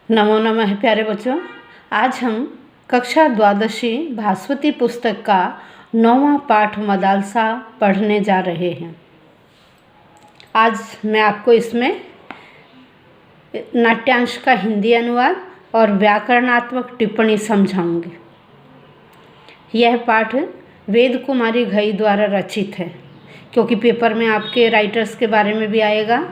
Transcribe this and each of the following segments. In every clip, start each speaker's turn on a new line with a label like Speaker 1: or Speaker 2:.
Speaker 1: नमो नमः प्यारे बच्चों। आज हम कक्षा द्वादशी भास्वती पुस्तक का 9वां पाठ मदालसा पढ़ने जा रहे हैं। आज मैं आपको इसमें नाट्यांश का हिंदी अनुवाद और व्याकरणात्मक टिप्पणी समझाऊंगी। यह पाठ वेद कुमारी घई द्वारा रचित है, क्योंकि पेपर में आपके राइटर्स के बारे में भी आएगा।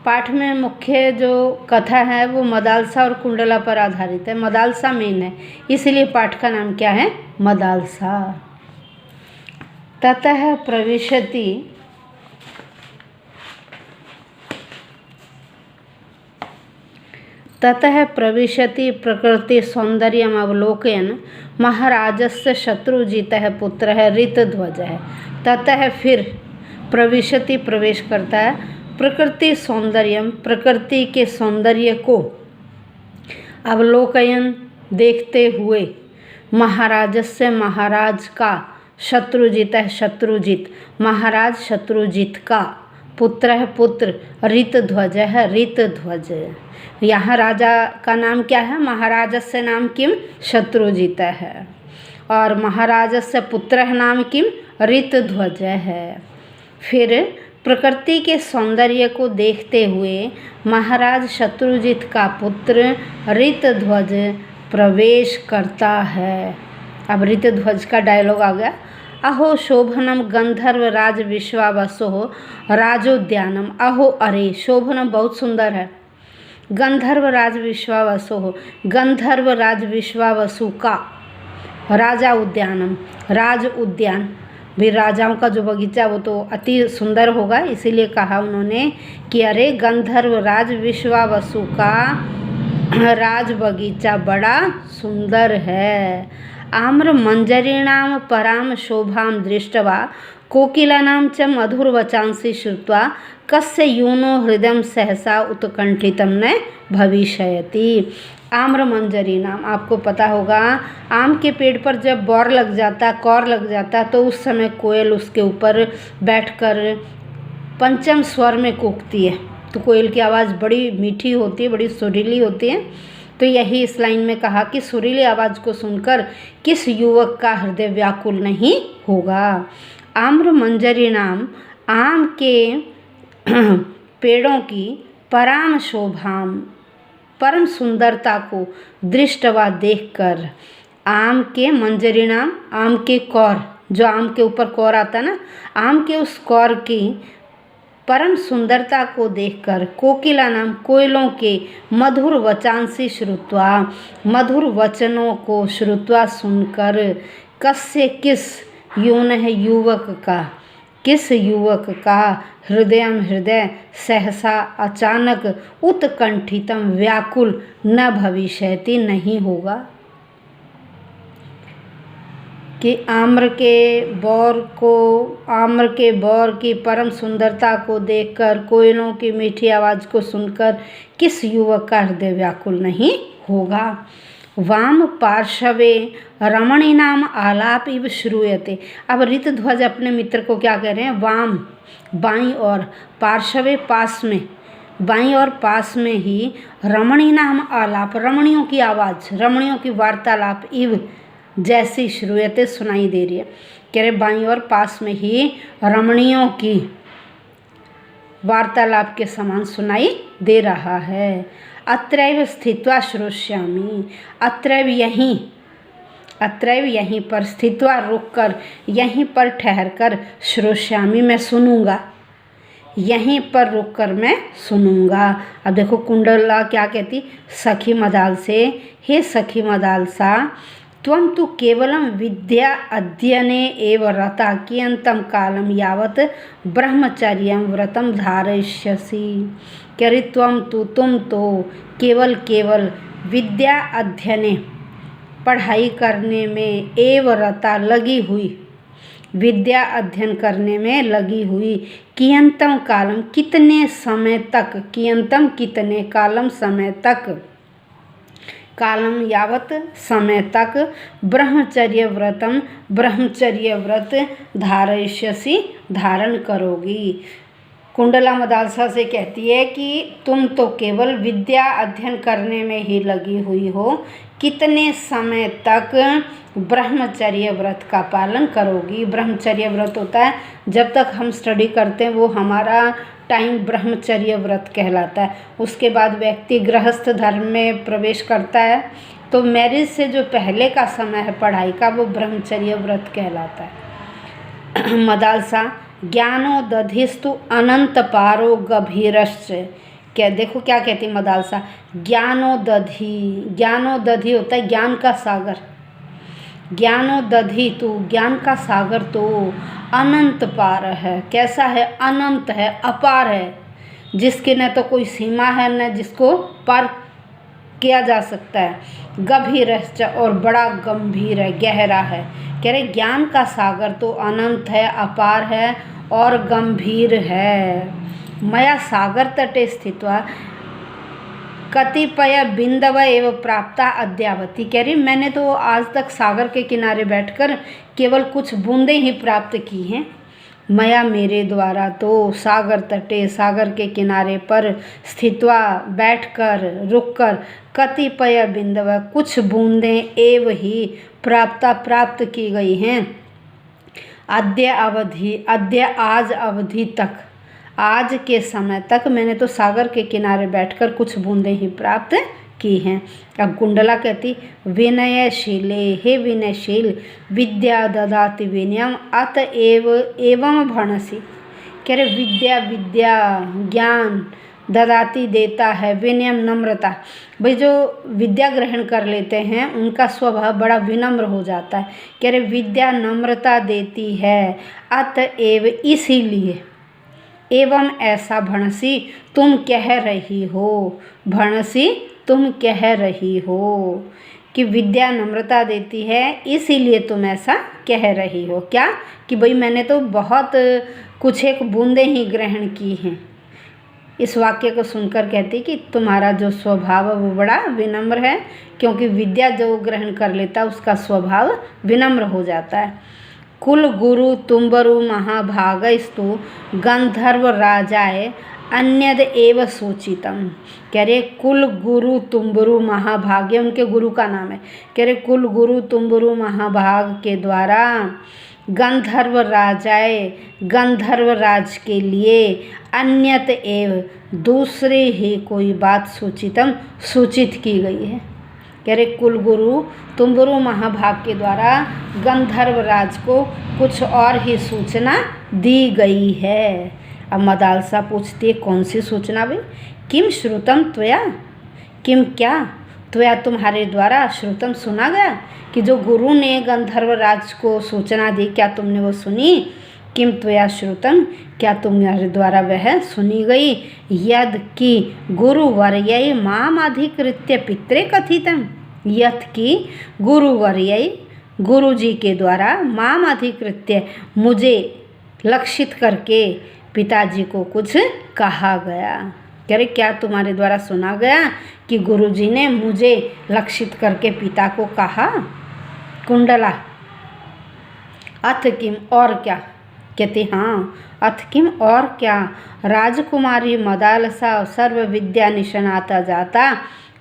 Speaker 1: पाठ में मुख्य जो कथा है वो मदालसा और कुंडला पर आधारित है। मदालसा मेन है, इसलिए पाठ का नाम क्या है? मदालसा। ततः प्रविशति प्रकृति सौंदर्यम अवलोकयन महाराजस्य शत्रुजितः पुत्रः ऋतध्वजः। ततः फिर प्रविशति प्रवेश करता है, प्रकृति सौंदर्यम प्रकृति के सौंदर्य को अवलोकयन देखते हुए महाराजस्य महाराज का शत्रुजित है शत्रुजित महाराज शत्रुजित का पुत्र है पुत्र ऋतध्वज है ऋतध्वज। यहाँ राजा का नाम क्या है? महाराजस्य नाम किम? शत्रुजित है। और महाराजस्य पुत्र नाम किम? ऋतध्वज है। फिर प्रकृति के सौंदर्य को देखते हुए महाराज शत्रुजित का पुत्र ऋतध्वज प्रवेश करता है। अब ऋतध्वज का डायलॉग आ गया। अहो शोभनम गंधर्व राज विश्वावसो राजोद्यानम। अहो अरे, शोभनम बहुत सुंदर है। गंधर्व राज विश्वावसो, गंधर्व राज विश्वावसु का राजा उद्यानम, राज उद्यान भी राजाओं का जो बगीचा वो तो अति सुंदर होगा, इसीलिए कहा उन्होंने कि अरे गंधर्व राज विश्वावसु का राज बगीचा बड़ा सुंदर है। आम्र मंजरीणाम पराम शोभाम दृष्टवा कोकिलानां च मधुर वचांसी श्रुत्वा कस्य यूनो हृदय सहसा उत्कंठितम न भविष्यति। आम्र मंजरी नाम, आपको पता होगा आम के पेड़ पर जब बौर लग जाता, कौर लग जाता, तो उस समय कोयल उसके ऊपर बैठकर पंचम स्वर में कूकती है। तो कोयल की आवाज़ बड़ी मीठी होती है, बड़ी सुरीली होती है। तो यही इस लाइन में कहा कि सुरीली आवाज़ को सुनकर किस युवक का हृदय व्याकुल नहीं होगा। आम्र मंजरी नाम, आम के पेड़ों की पराम शोभाम, परम सुंदरता को दृष्टवा देखकर, आम के मंजरी नाम, आम के कौर, जो आम के ऊपर कौर आता ना, आम के उस कौर की परम सुंदरता को देखकर, कोकिला नाम कोयलों के मधुर वचांसी श्रुत्वा, मधुर वचनों को श्रुत्वा सुनकर, कस्य किस यौन है युवक का, किस युवक का हृदय सहसा अचानक उत्कंठितम व्याकुल न भविष्यति नहीं होगा। कि आम्र के बौर की परम सुंदरता को देखकर, कोयलों की मीठी आवाज़ को सुनकर किस युवक का हृदय व्याकुल नहीं होगा। वाम पार्श्वे रमणी नाम आलाप इव श्रूयते। अब ऋतध्वज अपने मित्र को क्या कह रहे हैं? वाम बाईं और, पार्श्वे पास में, बाईं और पास में ही रमणी नाम आलाप, रमणियों की आवाज़, रमणियों की वार्तालाप इव जैसी श्रूयते सुनाई दे रही है। कह रहे बाईं और पास में ही रमणियों की वार्तालाप के समान सुनाई दे रहा है। अत्रैव स्थित्वा श्रोष्यामि, अत्रैव यहीं पर, स्थित्वा रुककर, यहीं पर ठहरकर, श्रोष्यामि मैं सुनूंगा, यहीं पर रुककर मैं सुनूंगा। अब देखो कुंडला क्या कहती? सखी मदाल से, हे सखी मदालसा, त्वं तु केवलं विद्या अध्ययने एव रता कियन्तं कालं यावत् ब्रह्मचर्यं व्रतं धारयिष्यसि। कह रही तुम तो केवल विद्या अध्ययने, पढ़ाई करने में, एव रता लगी हुई, विद्या अध्ययन करने में लगी हुई, कियंतम कालम कितने समय तक, कियंतम कितने, कालम समय तक, कालम यावत समय तक, ब्रह्मचर्य व्रत धारयिष्यसि धारण करोगी। कुंडला मदालसा से कहती है कि तुम तो केवल विद्या अध्ययन करने में ही लगी हुई हो, कितने समय तक ब्रह्मचर्य व्रत का पालन करोगी। ब्रह्मचर्य व्रत होता है जब तक हम स्टडी करते हैं वो हमारा टाइम ब्रह्मचर्य व्रत कहलाता है। उसके बाद व्यक्ति गृहस्थ धर्म में प्रवेश करता है, तो मैरिज से जो पहले का समय है पढ़ाई का वो ब्रह्मचर्य व्रत कहलाता है। मदालसा ज्ञानो दधिस्तु अनंत पारो गभीरश्च। क्या देखो क्या कहती मदालसा, ज्ञानो दधि होता है ज्ञान का सागर। ज्ञानो दधि तो ज्ञान का सागर तो अनंत पार है। कैसा है? अनंत है, अपार है, जिसकी न तो कोई सीमा है न जिसको पार किया जा सकता है। गभीरश्च और बड़ा गंभीर है, गहरा है। कह रहे ज्ञान का सागर तो अनंत है, अपार है और गंभीर है। मया सागर तटे स्थित्वा कतिपय बिंदव एवं प्राप्ता अद्यावती। कह रही मैंने तो आज तक सागर के किनारे बैठकर केवल कुछ बूंदें ही प्राप्त की हैं। मया मेरे द्वारा तो सागर तटे सागर के किनारे पर स्थित्वा बैठकर रुककर कतिपय बिंदव कुछ बूंदें एव ही प्राप्त की गई हैं। अद्य आज अवधि तक, आज के समय तक मैंने तो सागर के किनारे बैठकर कुछ बूंदें ही प्राप्त की हैं। अब कुंडला कहती विनयशीले, हे विनयशील, विद्या ददाति विनयम अतएव एवं भणसी। कह रहे विद्या ज्ञान ददाती देता है, विनयम नम्रता। भाई जो विद्या ग्रहण कर लेते हैं उनका स्वभाव बड़ा विनम्र हो जाता है। कह रहे विद्या नम्रता देती है, अतएव इसीलिए, एवं ऐसा भणसी तुम कह रही हो। भणसी तुम कह रही हो कि विद्या नम्रता देती है, इसीलिए तुम ऐसा कह रही हो। क्या कि भाई मैंने तो बहुत कुछ एक बूंदें ही ग्रहण की हैं। इस वाक्य को सुनकर कहती कि तुम्हारा जो स्वभाव है वो बड़ा विनम्र है, क्योंकि विद्या जो ग्रहण कर लेता है उसका स्वभाव विनम्र हो जाता है। कुल गुरु तुम्बरु महाभागस्तु गंधर्व राजाए अन्यद एव सूचितम। कह रहे कुल गुरु तुम्बरु महाभाग्य उनके गुरु का नाम है। कह रहे कुल गुरु तुम्बरु महाभाग के द्वारा गंधर्व राजाए, गंधर्व राज के लिए अन्यत एव दूसरे ही कोई बात सूचित की गई है। कह रहे कुल गुरु तुम्बरु महाभाग के द्वारा गंधर्व राज को कुछ और ही सूचना दी गई है। अब मदालसा पूछती है कौन सी सूचना भाई? किम श्रुतम त्वया, किम क्या त्वया तुम्हारे द्वारा श्रुतम सुना गया कि जो गुरु ने गंधर्व राज को सूचना दी, क्या तुमने वो सुनी? किम त्वया श्रुतम, क्या तुम्हारे द्वारा वह सुनी गई? यद कि गुरुवर्य माम अधिकृत्य पित्रे कथितम, यथ कि गुरुवर्य गुरु जी के द्वारा माम अधिकृत्य मुझे लक्षित करके पिताजी को कुछ कहा गया। कह रहे क्या तुम्हारे द्वारा सुना गया कि गुरुजी ने मुझे लक्षित करके पिता को कहा? कुंडला अथ किम, और क्या? कहते हाँ, अथ किम और क्या? राजकुमारी मदालसा सर्व विद्या निष्णाता जाता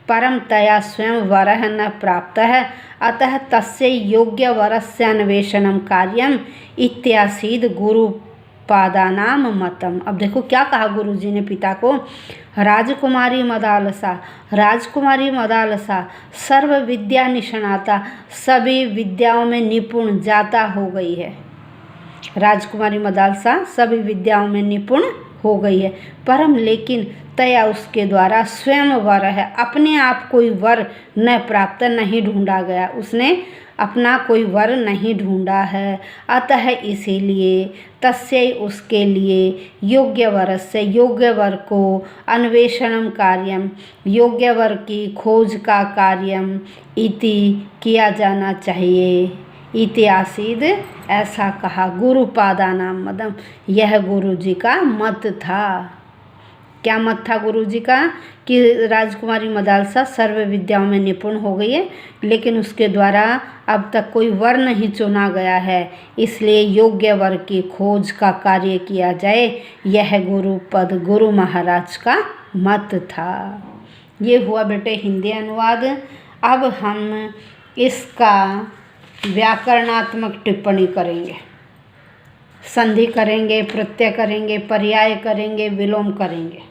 Speaker 1: परम तया स्वयं वरः न प्राप्त है, अतः तस्य योग्य वरस्य अन्वेषणम कार्यम इत्यासीद गुरु पादानाम मतम। अब देखो क्या कहा गुरुजी ने पिता को, राजकुमारी मदालसा सर्व विद्या निष्णाता, सभी विद्याओं में निपुण जाता हो गई है। राजकुमारी मदालसा सभी विद्याओं में निपुण हो गई है, परम लेकिन तया उसके द्वारा स्वयं वर है, अपने आप कोई वर न प्राप्त, नहीं ढूंढा गया, उसने अपना कोई वर नहीं ढूंढा है। अतः इसीलिए तस्य उसके लिए योग्य वर से, योग्य वर को अन्वेषणम कार्यम, योग्य वर की खोज का कार्यम इति किया जाना चाहिए। इतिहासीद ऐसा कहा गुरुपादानाम मदम, यह गुरु जी का मत था। क्या मत था गुरुजी का कि राजकुमारी मदालसा सर्व विद्याओं में निपुण हो गई है, लेकिन उसके द्वारा अब तक कोई वर नहीं चुना गया है, इसलिए योग्य वर की खोज का कार्य किया जाए। यह गुरुपद गुरु महाराज का मत था। ये हुआ बेटे हिंदी अनुवाद। अब हम इसका व्याकरणात्मक टिप्पणी करेंगे, संधि करेंगे, प्रत्यय करेंगे, पर्याय करेंगे, विलोम करेंगे।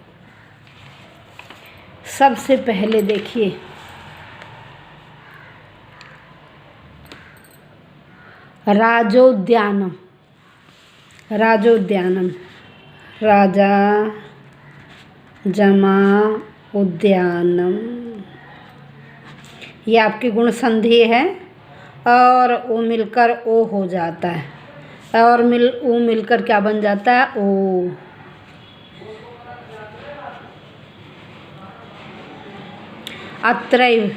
Speaker 1: सबसे पहले देखिए, राजोद्यानम, राजोद्यानम, राजा जमा उद्यानम, ये आपकी गुण संधि है और ओ मिलकर ओ हो जाता है और ओ मिलकर क्या बन जाता है, ओ। अत्रैव,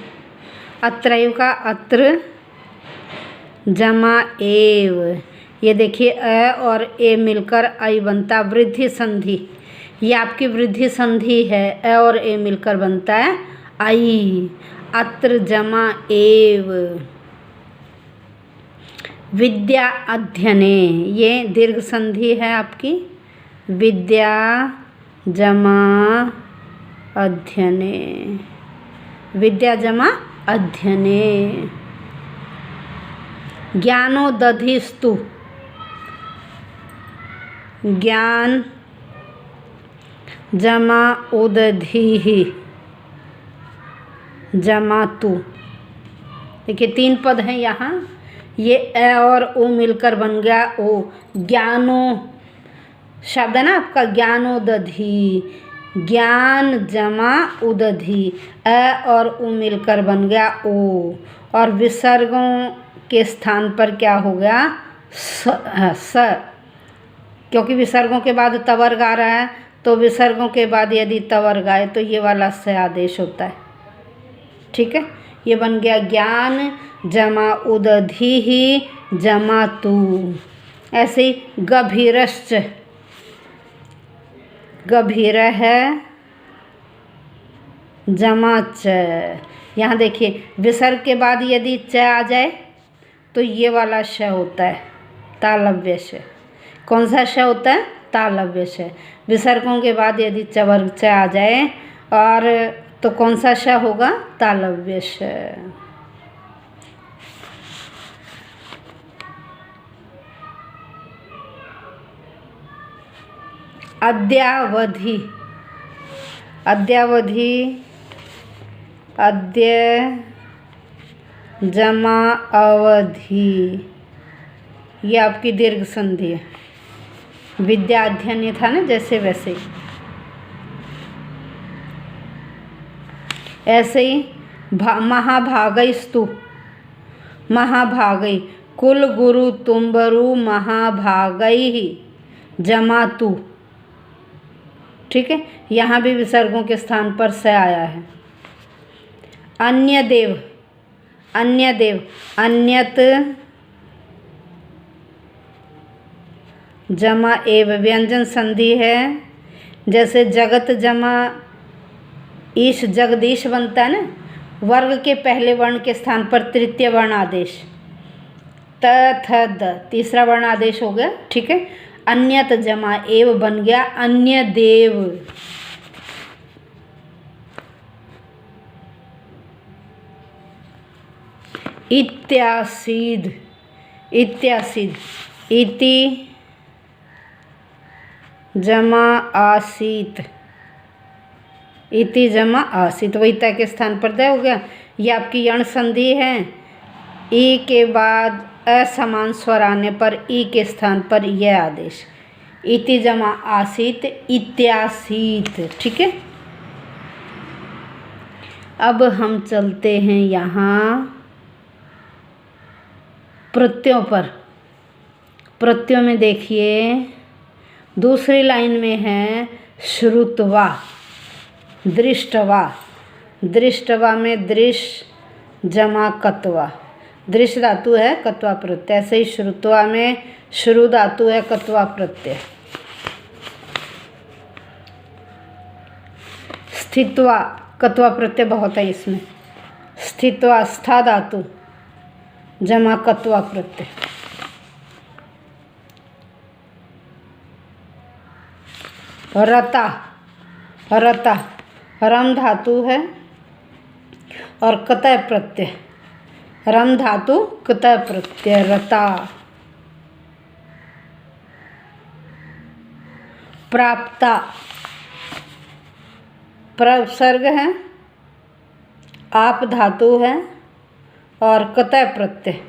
Speaker 1: अत्रैव का अत्र जमा एव, ये देखिए अ और ए मिलकर आई बनता, वृद्धि संधि, ये आपकी वृद्धि संधि है, अ और ए मिलकर बनता है आई। अत्र जमा एव। विद्या अध्ययने, ये दीर्घ संधि है आपकी, विद्या जमा अध्ययने, विद्या जमा अध्ययने। ज्ञानोदधिस्तु, ज्ञान जमा उदधिः जमा तु। देखिए 3 पद हैं यहाँ, ये ए और ओ मिलकर बन गया ओ। ज्ञानो शब्द है ना आपका, ज्ञानोदधि, ज्ञान जमा उदधि, अ और उ मिलकर बन गया ओ। और विसर्गों के स्थान पर क्या हो गया, स, क्योंकि विसर्गों के बाद तवर्ग आ रहा है, तो विसर्गों के बाद यदि तवर्ग आए तो ये वाला स आदेश होता है। ठीक है, ये बन गया ज्ञान जमा उदधि जमा तू। ऐसे ही गभीरश्च, गभीर है जमा च। यहाँ देखिए विसर्ग के बाद यदि च आ जाए तो ये वाला श होता है, तालव्य श। कौन सा श होता है, तालव्य श। विसर्गों के बाद यदि चवर्ग च आ जाए और तो कौन सा श होगा, तालव्य श। अद्यावधि, अद्यावधि, अद्य जमा अवधि, ये आपकी दीर्घ संधि है। विद्या अध्ययन था ना जैसे वैसे ही। ऐसे ही महाभागैस्तु, महाभागै, कुल गुरु तुम्बरु महाभागै जमा तु। ठीक है, यहाँ भी विसर्गों के स्थान पर से आया है। अन्य देव, अन्य देव, अन्यत जमा एव, व्यंजन संधि है। जैसे जगत जमा ईश, जगदीश बनता है ना, वर्ग के पहले वर्ण के स्थान पर तृतीय वर्ण आदेश, त थ द, तीसरा वर्ण आदेश हो गया। ठीक है, अन्यत जमा एव बन गया अन्य देव। इत्यासीद, इत्यासीद, इति जमा आसीत, इति जमा आसीत, वही ता के स्थान पर दय हो गया। ये आपकी यण संधि है। ई के बाद असमान स्वर आने पर ई के स्थान पर यह आदेश, इति जमा आसीत, इत्यासीत। ठीक है, अब हम चलते हैं यहाँ प्रत्ययों पर। प्रत्ययों में देखिए दूसरी लाइन में है श्रुतवा, दृष्टवा, दृष्टवा में दृश जमा कत्वा, दृश्य धातु है कत्वा प्रत्यय। ऐसे ही श्रुतवा में श्रु धातु है कत्वा प्रत्यय। स्थित्वा, कत्वा प्रत्यय बहुत है इसमें। स्थित्वा स्था धातु जमा कत्वा प्रत्यय। रता, रता रम धातु है और कतय प्रत्यय, रम धातु कतय प्रत्यय रता। प्राप्ता, प्रसर्ग है, आप धातु है और कतय प्रत्यय,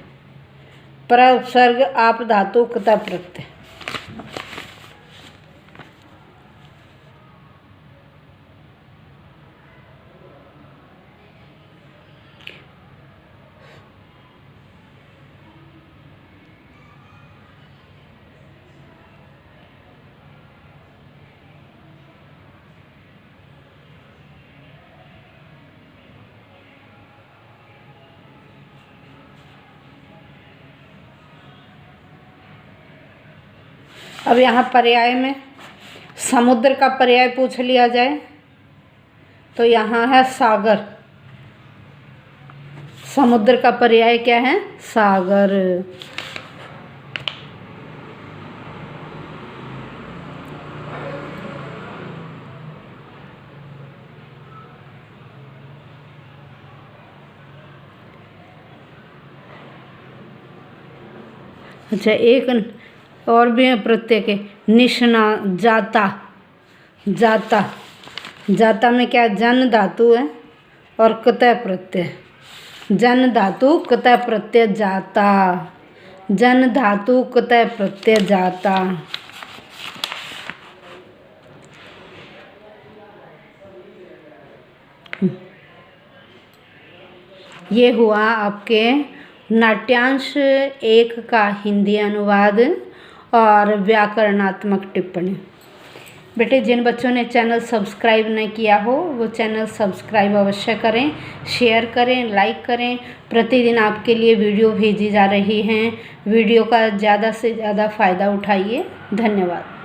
Speaker 1: प्रसर्ग आप धातु कतय प्रत्यय। अब यहाँ पर्याय में समुद्र का पर्याय पूछ लिया जाए तो यहाँ है सागर। समुद्र का पर्याय क्या है? सागर। अच्छा, एक और भी प्रत्यय के निष्णा, जाता, जाता, जाता में क्या जन धातु है और कतय प्रत्यय, जन धातु कतय प्रत्यय जाता, जन धातु कतय प्रत्यय जाता। ये हुआ आपके नाट्यांश 1 का हिंदी अनुवाद और व्याकरणात्मक टिप्पणी। बेटे, जिन बच्चों ने चैनल सब्सक्राइब नहीं किया हो वो चैनल सब्सक्राइब अवश्य करें, शेयर करें, लाइक करें। प्रतिदिन आपके लिए वीडियो भेजी जा रही हैं। वीडियो का ज़्यादा से ज़्यादा फ़ायदा उठाइए। धन्यवाद।